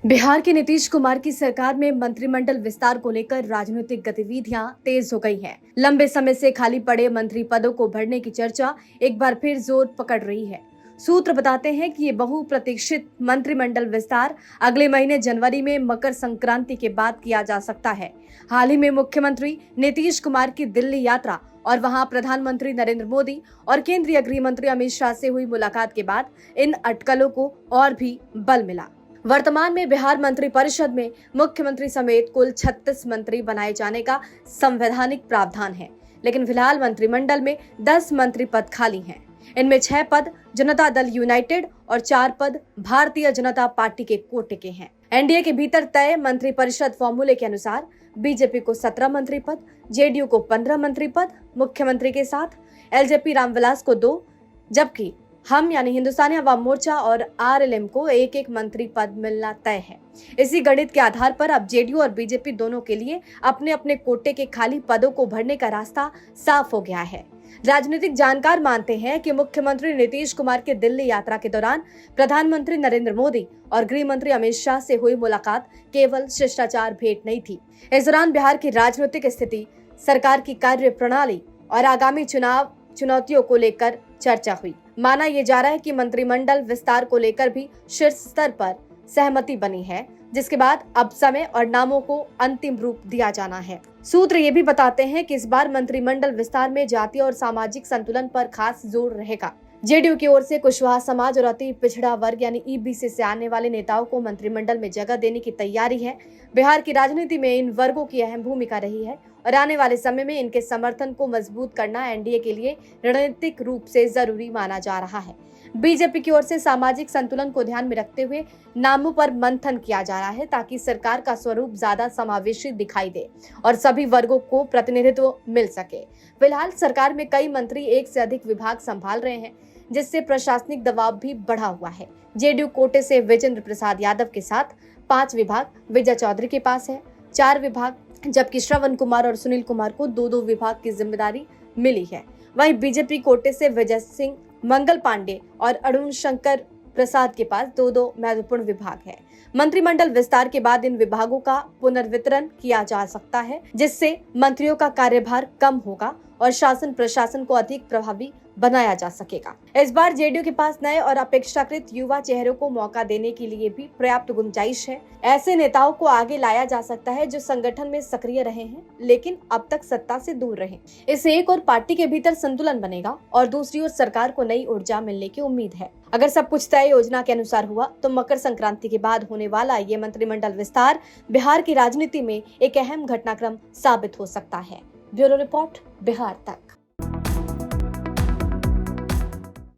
बिहार के नीतीश कुमार की सरकार में मंत्रिमंडल विस्तार को लेकर राजनीतिक गतिविधियां तेज हो गई हैं। लंबे समय से खाली पड़े मंत्री पदों को भरने की चर्चा एक बार फिर जोर पकड़ रही है। सूत्र बताते हैं कि ये बहुप्रतीक्षित मंत्रिमंडल विस्तार अगले महीने जनवरी में मकर संक्रांति के बाद किया जा सकता है। हाल ही में मुख्यमंत्री नीतीश कुमार की दिल्ली यात्रा और वहां प्रधानमंत्री नरेंद्र मोदी और केंद्रीय गृह मंत्री अमित शाह से हुई मुलाकात के बाद इन अटकलों को और भी बल मिला। वर्तमान में बिहार मंत्रिपरिषद में मुख्यमंत्री समेत कुल 36 मंत्री बनाए जाने का संवैधानिक प्रावधान है, लेकिन फिलहाल मंत्रिमंडल में 10 मंत्री पद खाली हैं। इनमें 6 पद जनता दल यूनाइटेड और 4 पद भारतीय जनता पार्टी के कोटे के हैं। एनडीए के भीतर तय मंत्रिपरिषद फॉर्मूले के अनुसार बीजेपी को 17 मंत्री पद, जेडीयू को 15 मंत्री पद मुख्यमंत्री के साथ, एलजेपी रामविलास को 2, जबकि हम यानी हिंदुस्तानी अवाम मोर्चा और आरएलएम को एक एक मंत्री पद मिलना तय है। इसी गणित के आधार पर अब जेडीयू और बीजेपी दोनों के लिए अपने अपने कोटे के खाली पदों को भरने का रास्ता साफ हो गया है। राजनीतिक जानकार मानते हैं कि मुख्यमंत्री नीतीश कुमार की दिल्ली यात्रा के दौरान प्रधानमंत्री नरेंद्र मोदी और गृह मंत्री अमित शाह से हुई मुलाकात केवल शिष्टाचार भेंट नहीं थी। इस दौरान बिहार की राजनीतिक स्थिति, सरकार की कार्य प्रणाली और आगामी चुनाव चुनौतियों को लेकर चर्चा हुई। माना यह जा रहा है कि मंत्रिमंडल विस्तार को लेकर भी शीर्ष स्तर पर सहमति बनी है, जिसके बाद अब समय और नामों को अंतिम रूप दिया जाना है। सूत्र ये भी बताते हैं कि इस बार मंत्रिमंडल विस्तार में जातीय और सामाजिक संतुलन पर खास जोर रहेगा। जेडीयू की ओर से कुशवाहा समाज और अति पिछड़ा वर्ग यानी ईबीसी से आने वाले नेताओं को मंत्रिमंडल में जगह देने की तैयारी है। बिहार की राजनीति में इन वर्गों की अहम भूमिका रही है और आने वाले समय में इनके समर्थन को मजबूत करना एनडीए के लिए रणनीतिक रूप से जरूरी माना जा रहा है। बीजेपी की ओर से सामाजिक संतुलन को ध्यान में रखते हुए नामों पर मंथन किया जा रहा है, ताकि सरकार का स्वरूप ज्यादा समावेशी दिखाई दे और सभी वर्गों को प्रतिनिधित्व मिल सके। फिलहाल सरकार में कई मंत्री एक से अधिक विभाग संभाल रहे हैं, जिससे प्रशासनिक दबाव भी बढ़ा हुआ है। जेडीयू कोटे से विजेंद्र प्रसाद यादव के साथ 5 विभाग विजय चौधरी के पास है, 4 विभाग, जबकि श्रवण कुमार और सुनील कुमार को 2-2 विभाग की जिम्मेदारी मिली है। वहीं बीजेपी कोटे से विजय सिंह, मंगल पांडे और अरुण शंकर प्रसाद के पास 2-2 महत्वपूर्ण विभाग है। मंत्रिमंडल विस्तार के बाद इन विभागों का पुनर्वितरण किया जा सकता है, जिससे मंत्रियों का कार्यभार कम होगा और शासन प्रशासन को अधिक प्रभावी बनाया जा सकेगा। इस बार जेडीयू के पास नए और अपेक्षाकृत युवा चेहरों को मौका देने के लिए भी पर्याप्त गुंजाइश है। ऐसे नेताओं को आगे लाया जा सकता है जो संगठन में सक्रिय रहे हैं, लेकिन अब तक सत्ता से दूर रहे। इससे एक और पार्टी के भीतर संतुलन बनेगा और दूसरी ओर सरकार को नई ऊर्जा मिलने की उम्मीद है। अगर सब कुछ तय योजना के अनुसार हुआ तो मकर संक्रांति के बाद होने वाला ये मंत्रिमंडल विस्तार बिहार की राजनीति में एक अहम घटनाक्रम साबित हो सकता है। ब्यूरो रिपोर्ट, बिहार तक।